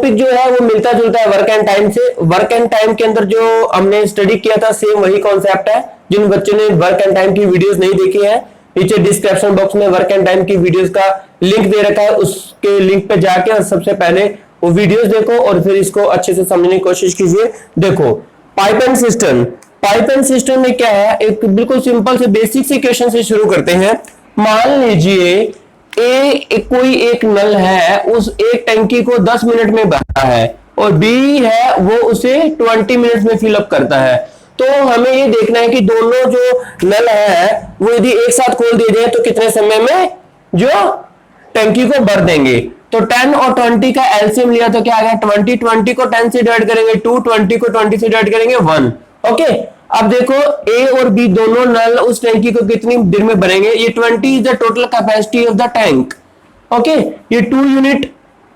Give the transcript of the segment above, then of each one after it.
Topic जो है वो मिलता जुलता है वर्क एंड टाइम से। वर्क एंड टाइम के अंदर जो हमने स्टडी किया था सेम वही कॉन्सेप्ट है। जिन बच्चों ने वर्क एंड टाइम की वीडियोस नहीं देखी है, नीचे डिस्क्रिप्शन बॉक्स में वर्क एंड टाइम की वीडियोस का लिंक दे रखा है, उसके लिंक पे जाके और सबसे पहले वो वीडियोस देखो और फिर इसको अच्छे से समझने की कोशिश कीजिए। देखो pipe and system, pipe and system में क्या है, एक बिल्कुल सिंपल से बेसिक से क्वेश्चन से शुरू करते हैं। मान लीजिए कोई एक नल है, उस एक टंकी को 10 मिनट में भरता है और बी है वो उसे 20 मिनट में फिलअप करता है। तो हमें ये देखना है कि दोनों जो नल है वो यदि एक साथ खोल दिए जाए तो कितने समय में जो टंकी को भर देंगे। तो 10 और 20 का एलसीएम लिया तो क्या आ गया 20 को 10 से डिवाइड करेंगे 2, 20 को 20 से डिवाइड करेंगे 1। ओके, अब देखो ए और बी दोनों नल उस टैंकी को कितनी देर में भरेंगे। ये 20 is the total capacity of the tank. Okay, ये 2 यूनिट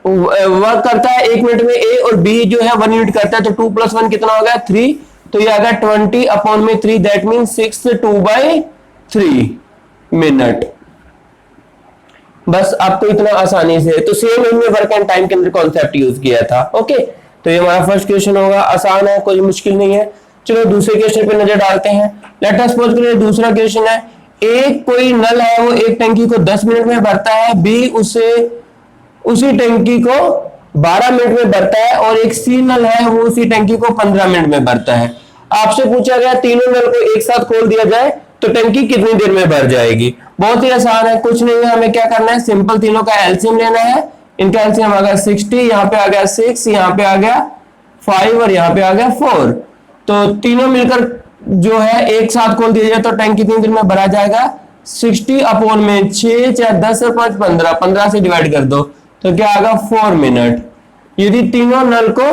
वर्क करता है 1 मिनट में, ए और बी जो है 1 यूनिट करता है। तो 2 + 1 कितना हो गया 3, तो ये आ गया 20/3, दैट मीन 6/2/3 मिनट। बस आपको इतना आसानी से, तो सेम हमने वर्क एंड टाइम के अंदर कॉन्सेप्ट यूज किया था। ओके, तो ये हमारा फर्स्ट क्वेश्चन होगा, आसान है, कोई मुश्किल नहीं है। चलो दूसरे क्वेश्चन पे नजर डालते हैं। लेट अस सपोज करिए दूसरा क्वेश्चन है, एक कोई नल है वो एक टंकी को 10 मिनट में भरता है, बी उसी टंकी को 12 मिनट में भरता है और एक सी नल है वो उसी टंकी को 15 मिनट में भरता है। आपसे पूछा गया तीनों नल को एक साथ खोल दिया जाए तो टंकी कितनी देर में भर जाएगी। बहुत ही आसान है, कुछ नहीं है, हमें क्या करना है, सिंपल तीनों का एलसीएम लेना है। इनका एलसीएम आ गया 60, यहाँ पे आ गया 6, यहाँ पे आ गया 5 और यहाँ पे आ गया 4। तो तीनों मिलकर जो है एक साथ खोल दिया जाए तो टैंक कितनी देर में भरा जाएगा 60/6, चाहे 10 और 5 15 से डिवाइड कर दो तो क्या आएगा 4 मिनट। यदि तीनों नल को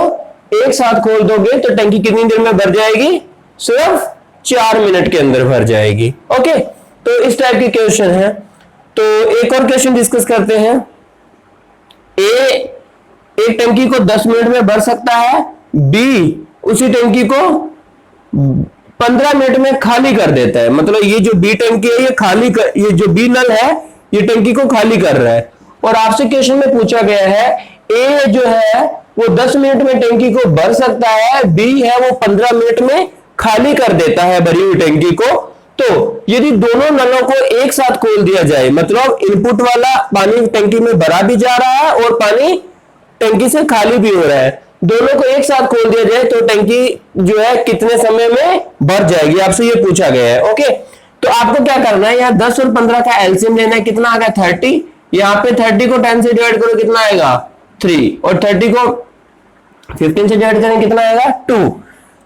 एक साथ खोल दोगे तो टंकी कितनी देर में भर जाएगी, सिर्फ 4 मिनट के अंदर भर जाएगी। ओके, तो इस टाइप की क्वेश्चन है। तो एक और क्वेश्चन डिस्कस करते हैं। ए एक टंकी को 10 मिनट में भर सकता है, बी उसी टंकी को 15 मिनट में खाली कर देता है। मतलब ये जो बी टंकी है ये जो बी नल है ये टंकी को खाली कर रहा है। और आपसे क्वेश्चन में पूछा गया है ए जो है वो 10 मिनट में टंकी को भर सकता है, बी है वो 15 मिनट में खाली कर देता है भरी हुई टंकी को। तो यदि दोनों नलों को एक साथ खोल दिया जाए, मतलब इनपुट वाला पानी टंकी में भरा भी जा रहा है और पानी टंकी से खाली भी हो रहा है, दोनों को एक साथ खोल दिया जाए तो टंकी जो है कितने समय में भर जाएगी, आपसे ये पूछा गया है। ओके, तो आपको क्या करना है, यहाँ 10 और 15 का एलसीएम लेना है। कितना आ गया 30, यहाँ पे 30 को 10 से डिवाइड करो कितना आएगा 3 और 30 को 15 से डिवाइड करें कितना आएगा 2।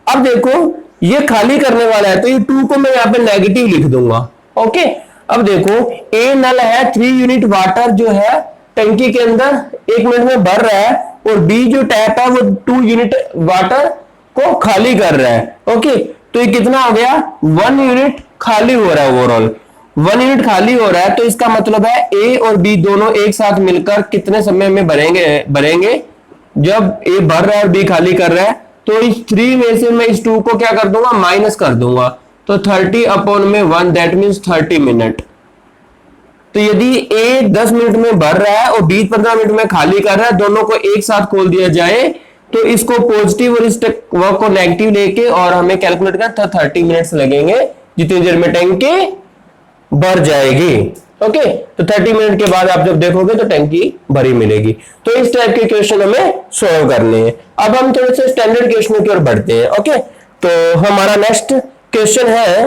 अब देखो ये खाली करने वाला है तो ये 2 को मैं यहाँ पे नेगेटिव लिख दूंगा। ओके, अब देखो ए नल है 3 यूनिट वाटर जो है टंकी के अंदर 1 मिनट में भर रहा है और बी जो टैप है वो 2 यूनिट वाटर को खाली कर रहा है। ओके, तो ये कितना हो गया 1 यूनिट खाली हो रहा है, ओवरऑल 1 यूनिट खाली हो रहा है। तो इसका मतलब है ए और बी दोनों एक साथ मिलकर कितने समय में भरेंगे जब ए भर रहा है और बी खाली कर रहा है। तो इस 3 में से मैं इस 2 को क्या कर दूंगा माइनस कर दूंगा, तो 30/1 दैट मीन्स 30 मिनट। तो यदि ए 10 मिनट में भर रहा है और बी 15 मिनट में खाली कर रहा है, दोनों को एक साथ खोल दिया जाए तो इसको पॉजिटिव और इस वर्क को नेगेटिव लेके और हमें कैलकुलेट करना 30 मिनट्स लगेंगे जितनी देर में टंकी भर जाएगी। ओके, तो 30 मिनट के बाद आप जब देखोगे तो टंकी भरी मिलेगी। तो इस टाइप के क्वेश्चन हमें सॉल्व करने हैं। अब हम थोड़े से स्टैंडर्ड क्वेश्चनों की ओर बढ़ते हैं। ओके, तो हमारा नेक्स्ट क्वेश्चन है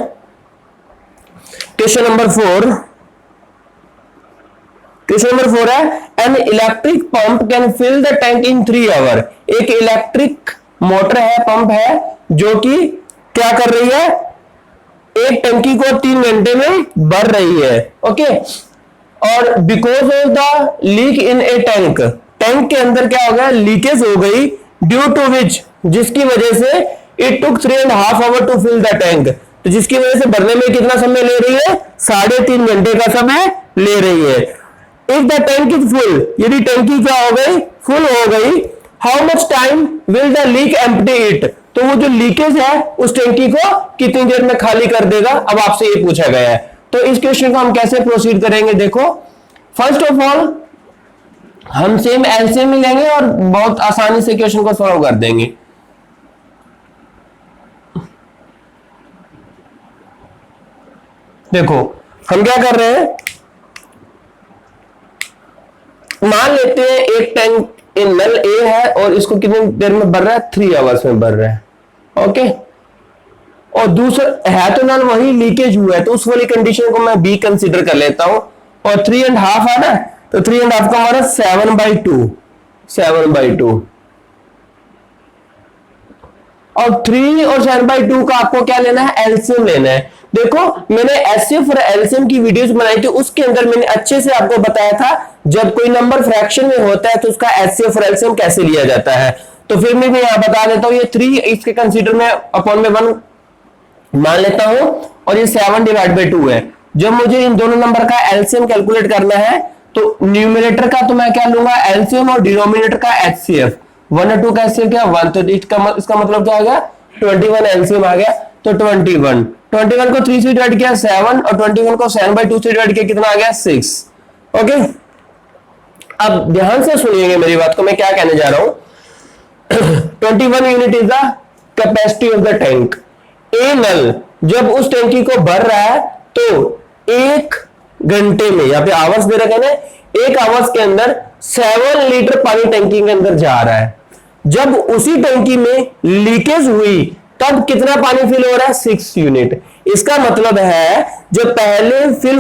क्वेश्चन नंबर 4। क्वेश्चन नंबर 4 है an electric pump can fill the tank in 3 hour. एक इलेक्ट्रिक मोटर है, पंप है जो कि क्या कर रही है, एक टंकी को 3 घंटे में भर रही है। ओके, और because of the leak in A tank, tank के अंदर क्या हो गया लीकेज हो गई, ड्यू टू विच जिसकी वजह से it took 3.5 hour to fill the tank. तो जिसकी वजह से भरने में कितना समय ले रही है 3.5 घंटे का समय ले रही है। If the tank is full, यदि टंकी क्या हो गई फुल हो गई, how much time will the leak empty it, तो वो जो लीकेज है उस टंकी को कितनी देर में खाली कर देगा। अब आपसे ये पूछा गया है, तो इस क्वेश्चन को हम कैसे प्रोसीड करेंगे। देखो फर्स्ट ऑफ ऑल हम सेम एलसीएम ही लेंगे और बहुत आसानी से क्वेश्चन को सॉल्व कर देंगे। देखो हम क्या कर रहे हैं, मान लेते हैं एक टैंक नल ए है और इसको कितनी देर में भर रहा है, 3 आवर्स में भर रहा है। ओके, और दूसरा है तो नल वही लीकेज हुआ है, तो उस वाली कंडीशन को मैं बी कंसीडर कर लेता हूं। और 3.5 है ना, तो 3.5 का हमारा 7/2, 7/2। और 3 और 7/2 का आपको क्या लेना है, एलसीएम लेना है। देखो मैंने एचसीएफ और एलसीएम की वीडियोस बनाई थी, उसके अंदर मैंने अच्छे से आपको बताया था जब कोई नंबर फ्रैक्शन में होता है तो उसका एचसीएफ और एलसीएम कैसे लिया जाता है। तो फिर मैं यहां बता देता हूं, ये 3 इसके कंसीडर में अपॉन में 1 मान लेता हूं और ये 7/2 है। जब मुझे इन दोनों नंबर का एलसीएम कैलकुलेट करना है तो न्यूमरेटर का तो मैं क्या लूंगा, एलसीएम, और डिनोमिनेटर का एचसीएफ। 1 और 2 का एचसीएफ क्या 1, तो इसका मतलब क्या आ गया, 21 एलसीएम आ गया। तो 21 को 3 से डिवाइड किया 7, और 21 को 7/2 से डिवाइड किया कितना आ गया 6। ओके, अब ध्यान से सुनिएगा मेरी बात को, मैं क्या कहने जा रहा हूं। 21 unit is the capacity of the tank. A नल जब उस टैंकी को भर रहा है तो 1 घंटे में, यहाँ पे आवर्स दे रखे ना, 1 आवर्स के अंदर 7 लीटर पानी टैंकी के अंदर जा रहा है। जब उसी टैंकी में लीकेज हुई तब कितना पानी फिल हो रहा है, 6 यूनिट। इसका मतलब है जब पहले फिल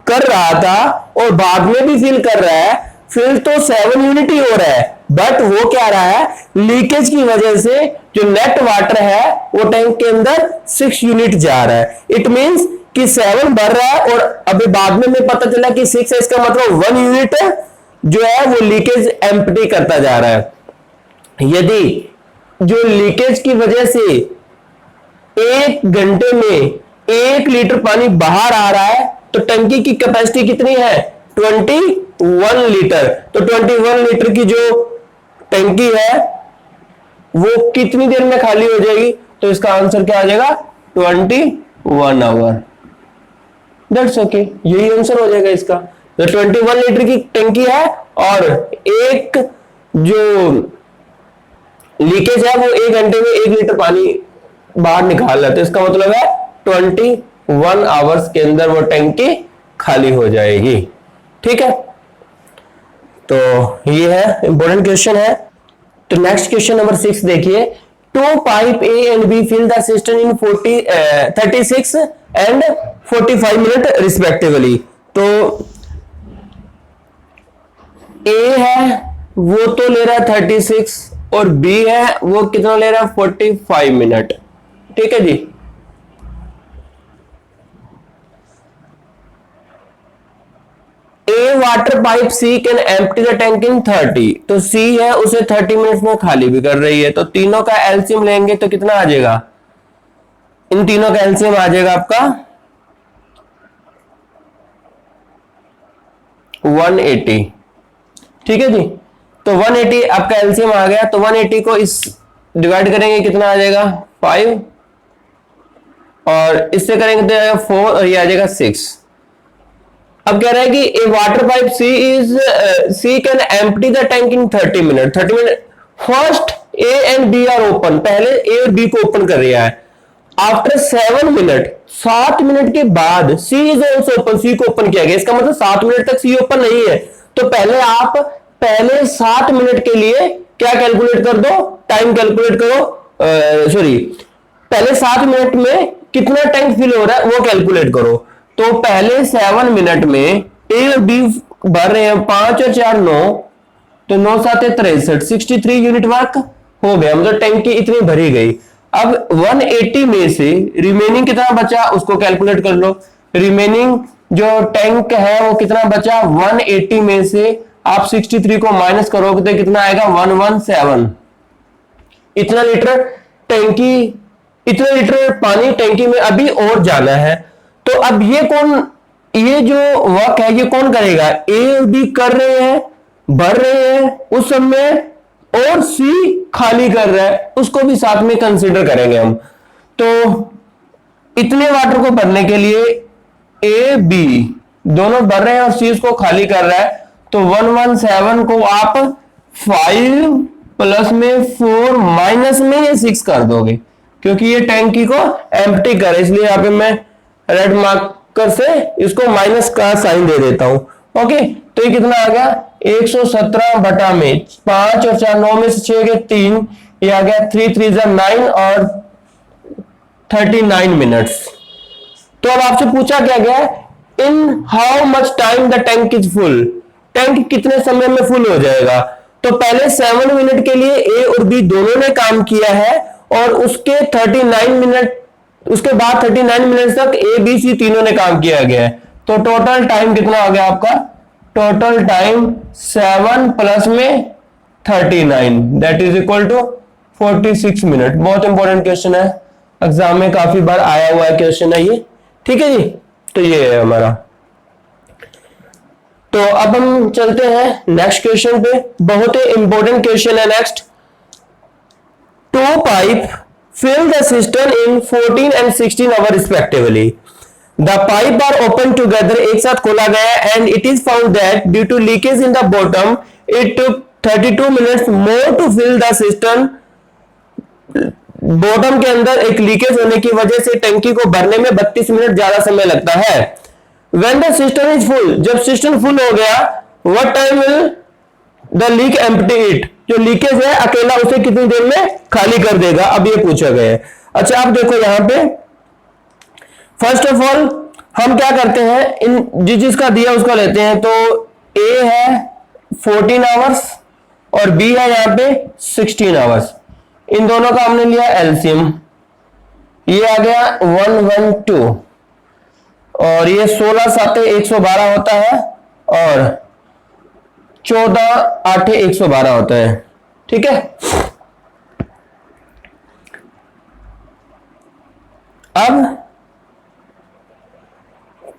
कर रहा था और बाद में भी फिल कर रहा है, फिल तो 7 यूनिट ही हो रहा है, बट वो क्या रहा है, लीकेज की वजह से जो नेट वाटर है वो टैंक के अंदर 6 यूनिट जा रहा है। इट मींस कि 7 भर रहा है और अभी बाद में हमें पता चला कि 6 है, इसका मतलब 1 यूनिट जो है वो लीकेज एम्प्टी करता जा रहा है। यदि जो लीकेज की वजह से 1 घंटे में 1 लीटर पानी बाहर आ रहा है तो टंकी की कैपेसिटी कितनी है, 21 लीटर। तो 21 लीटर की जो टंकी है वो कितनी देर में खाली हो जाएगी, तो इसका आंसर क्या आ जाएगा, 21 आवर। दैट्स ओके, यही आंसर हो जाएगा इसका। तो 21 लीटर की टंकी है और एक जो लीकेज है वो 1 घंटे में 1 लीटर पानी बाहर निकाल रहा है, तो इसका मतलब है 21 आवर्स के अंदर वो टंकी खाली हो जाएगी। ठीक है, तो ये है इंपॉर्टेंट क्वेश्चन है। तो नेक्स्ट क्वेश्चन नंबर 6 देखिए, 2 pipe A and B fill the system in 36 and 45 minute respectively. तो ए है वो तो ले रहा है 36 और बी है वो कितना ले रहा है 45 मिनट। ठीक है जी, a water pipe C can empty the tank in 30। तो सी है उसे 30 मिनट्स में खाली भी कर रही है। तो तीनों का एलसीएम लेंगे तो कितना आ जाएगा, इन तीनों का एलसीएम आ जाएगा आपका 180। ठीक है जी, तो 180 आपका एलसीएम आ गया। तो 180 को इस डिवाइड करेंगे कितना आ जाएगा 5, और इससे करेंगे तो आएगा 4 और ये आ जाएगा 6। अब कह रहा है कि a water pipe C can empty the tank in 30 minute. 30 minute first A and B are open, पहले ए और बी को ओपन कर रहा है। आफ्टर 7 मिनट, 7 मिनट के बाद सी इज ऑल्सो ओपन, सी को ओपन किया गया। इसका मतलब 7 मिनट तक सी ओपन नहीं है। तो पहले आप पहले 7 मिनट के लिए क्या कैलकुलेट कर दो, टाइम कैलकुलेट करो, सॉरी पहले 7 मिनट में कितना टैंक फिल हो रहा है वो कैलकुलेट करो। तो पहले 7 मिनट में ए और बी भर रहे हैं 5 और 4 9, तो 9 7 63, 63 यूनिट वर्क हो गया, मतलब टैंक की इतनी भरी गई। अब 180 में से रिमेनिंग कितना बचा उसको कैलकुलेट कर लो। रिमेनिंग जो टैंक है वो कितना बचा, 180 में से आप 63 को माइनस करोगे तो कितना आएगा 117। इतना लीटर टैंकी, इतना लीटर पानी टैंकी में अभी और जाना है। तो अब ये कौन, ये जो वर्क है ये कौन करेगा, ए बी कर रहे हैं, भर रहे हैं उस समय, और सी खाली कर रहा है, उसको भी साथ में कंसीडर करेंगे हम। तो इतने वाटर को भरने के लिए ए बी दोनों भर रहे हैं और सी उसको खाली कर रहा है, तो 117 को आप 5 प्लस में 4 माइनस में ये 6 कर दोगे, क्योंकि ये टैंकी को एम्प्टी करे, इसलिए यहाँ पे मैं रेड मार्कर से इसको माइनस का साइन दे देता हूं। ओके, तो ये कितना आ गया 117 बटा में 5 और 4 9 में से 6 के 3, ये आ गया 3 3 9 और 39 मिनट्स। तो अब आपसे पूछा क्या गया, in how much time the tank is full, tank कितने समय में फुल हो जाएगा। तो पहले 7 मिनट के लिए ए और बी दोनों ने काम किया है, और उसके 39 मिनट, उसके बाद 39 मिनट तक ए बी सी तीनों ने काम किया गया है। तो टोटल टाइम कितना आ गया आपका, टोटल टाइम 7 प्लस में 39 that is equal to 46 minute. बहुत इंपॉर्टेंट क्वेश्चन है, एग्जाम में काफी बार आया हुआ है क्वेश्चन है ये, ठीक है जी। तो ये है हमारा। तो अब हम चलते हैं नेक्स्ट क्वेश्चन पे, बहुत ही इंपॉर्टेंट क्वेश्चन है next. 2 pipe fill the cistern in 14 and 16 hours respectively. The pipe are opened together, एक साथ खोला गया, and it is found that due to leakage in the bottom, it took 32 minutes more to fill the cistern. Bottom के अंदर एक leakage होने की वजह से टंकी को भरने में 32 मिनट ज्यादा समय लगता है। When the cistern is full, जब सिस्टम फुल हो गया, what time will the leak empty it, जो लीकेज है अकेला उसे कितनी देर में खाली कर देगा, अब ये पूछा गया है। अच्छा आप देखो यहां पे, फर्स्ट ऑफ ऑल हम क्या करते हैं, इन जिसका दिया उसका लेते हैं। तो ए है 14 आवर्स और बी है यहां पे 16 आवर्स, इन दोनों का हमने लिया एलसीएम, ये आ गया 112, और ये 16 7 112 होता है, और 14 8 112 होता है, ठीक है। अब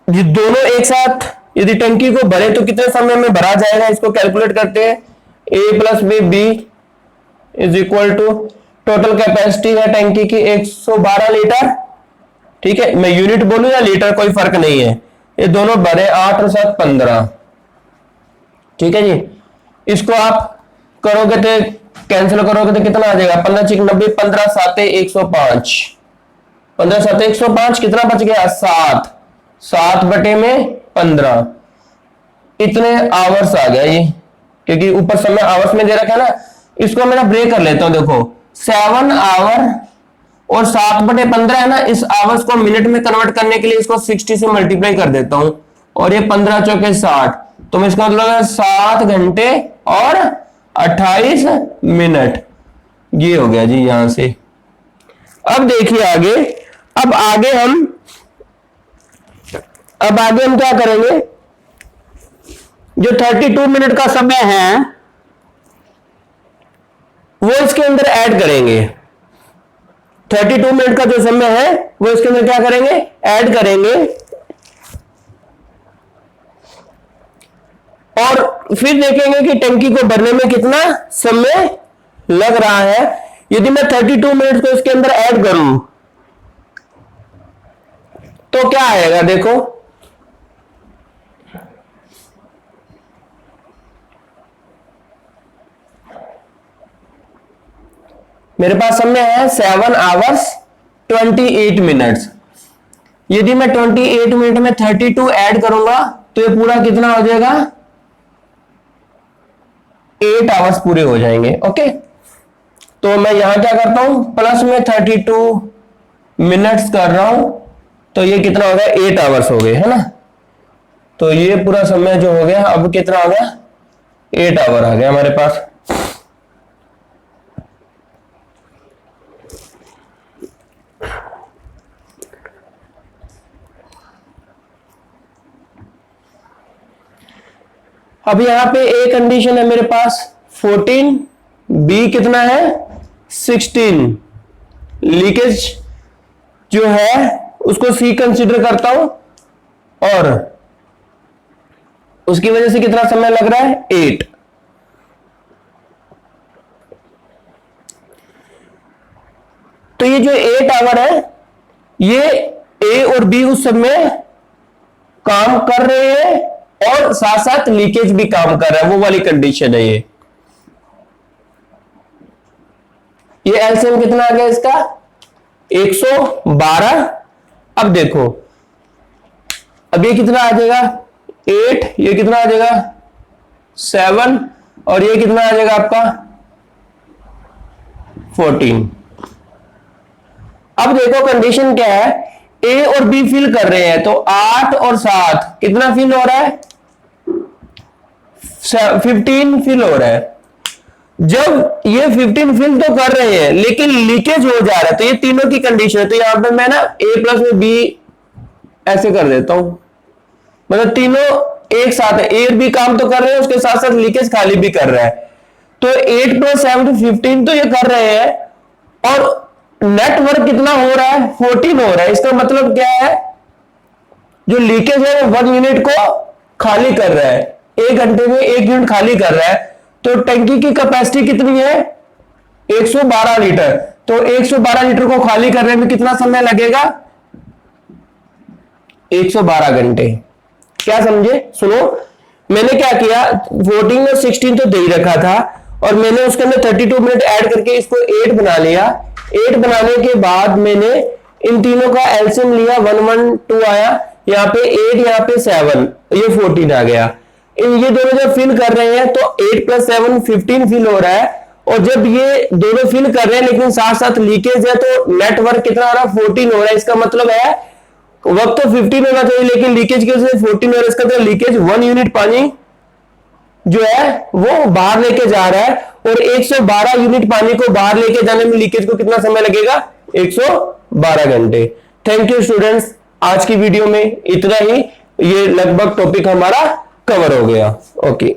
ये दोनों एक साथ यदि टंकी को भरे तो कितने समय में भरा जाएगा, इसको कैलकुलेट करते हैं। A plus B is equal to, total capacity है टंकी की 112 लीटर, ठीक है। मैं यूनिट बोलूं या लीटर कोई फर्क नहीं है, ये दोनों भरे 8 और 7 15, ठीक है जी। इसको आप करोगे तो कैंसिल करोगे तो कितना आ जाएगा, 15 6 90, 15 7 105, 15 7 105, कितना बच गया 7, 7 बटे में 15, इतने आवर्स आ गया ये, क्योंकि ऊपर समय आवर्स में दे रखा है ना। इसको मैं ब्रेक कर लेता हूं, देखो 7 आवर और 7 बटे 15 है ना, इस आवर्स को मिनट में कन्वर्ट करने के लिए इसको 60 से मल्टीप्लाई कर देता हूं, और ये 15 चौके 60, तो मैं इसका मतलब है 7 घंटे और 28 मिनट, ये हो गया जी यहां से। अब देखिए आगे, अब आगे हम क्या करेंगे, जो 32 मिनट का समय है वो इसके अंदर ऐड करेंगे। 32 मिनट का जो समय है वो इसके अंदर क्या करेंगे, ऐड करेंगे, और फिर देखेंगे कि टंकी को भरने में कितना समय लग रहा है। यदि मैं 32 मिनट को इसके अंदर ऐड करूं तो क्या आएगा, देखो मेरे पास समय है 7 आवर्स 28 मिनट्स। यदि मैं 28 मिनट में 32 ऐड करूंगा तो ये पूरा कितना हो जाएगा, 8 आवर्स पूरे हो जाएंगे। ओके, तो मैं यहां क्या करता हूं, प्लस में 32 मिनट्स कर रहा हूं, तो ये कितना हो गया 8 आवर्स हो गए, है ना। तो ये पूरा समय जो हो गया, अब कितना आ गया 8 आवर आ गया हमारे पास। अब यहां पे ए कंडीशन है मेरे पास 14, बी कितना है 16, लीकेज जो है उसको सी कंसीडर करता हूं, और उसकी वजह से कितना समय लग रहा है 8। तो ये जो 8 आवर है, ये ए और बी उस समय काम कर रहे हैं और साथ साथ लीकेज भी काम कर रहा है, वो वाली कंडीशन है ये एलसीएम कितना आ गया इसका 112। अब देखो अब ये कितना आ जाएगा 8, ये कितना आ जाएगा 7 और ये कितना आ जाएगा आपका 14। अब देखो कंडीशन क्या है, ए और बी फिल कर रहे हैं तो 8 और 7 कितना फिल हो रहा है 15 फिल हो रहा है। जब ये 15 फिल तो कर रहे हैं लेकिन लीकेज हो जा रहा है, तो ये तीनों की कंडीशन है। तो यहां पे मैं ना ए प्लस में बी ऐसे कर देता हूं, मतलब तीनों एक साथ है, ए और बी काम तो कर रहे हैं उसके साथ साथ लीकेज खाली भी कर रहा है। तो 8 + 7 15 तो ये कर रहे हैं और नेटवर्क कितना हो रहा है 14 हो रहा है। इसका मतलब क्या है, जो लीकेज है वो 1 यूनिट को खाली कर रहा है, 1 घंटे में 1 यूनिट खाली कर रहा है। तो टंकी की कैपेसिटी कितनी है 112 लीटर, तो 112 लीटर को खाली करने में कितना समय लगेगा 112 घंटे। क्या समझे, सुनो मैंने क्या किया 14 और 16 तो दे ही रखा था और मैंने उसके अंदर 32 मिनट ऐड करके इसको 8 बना लिया। 8 बनाने के बाद मैंने इन तीनों का एलसीएम लिया 112 आया, यहाँ पे 8 यहाँ पे 7 ये 14 आ गया। ये दोनों जब फिल कर रहे हैं तो 8 + 7 15 फिल हो रहा है और जब ये दोनों फिल कर रहे हैं लेकिन साथ साथ लीकेज है तो नेटवर्क कितना आ रहा है 14 हो रहा है। इसका मतलब है वक्त तो 15 होना चाहिए लेकिन लीकेज की वजह से 14 हो रहा है। इसका मतलब लीकेज 1 यूनिट पानी जो है वो बाहर लेके जा रहा है और 112 यूनिट पानी को बाहर लेके जाने में लीकेज को कितना समय लगेगा 112 घंटे। थैंक यू स्टूडेंट्स, आज की वीडियो में इतना ही, ये लगभग टॉपिक हमारा कवर हो गया। ओके।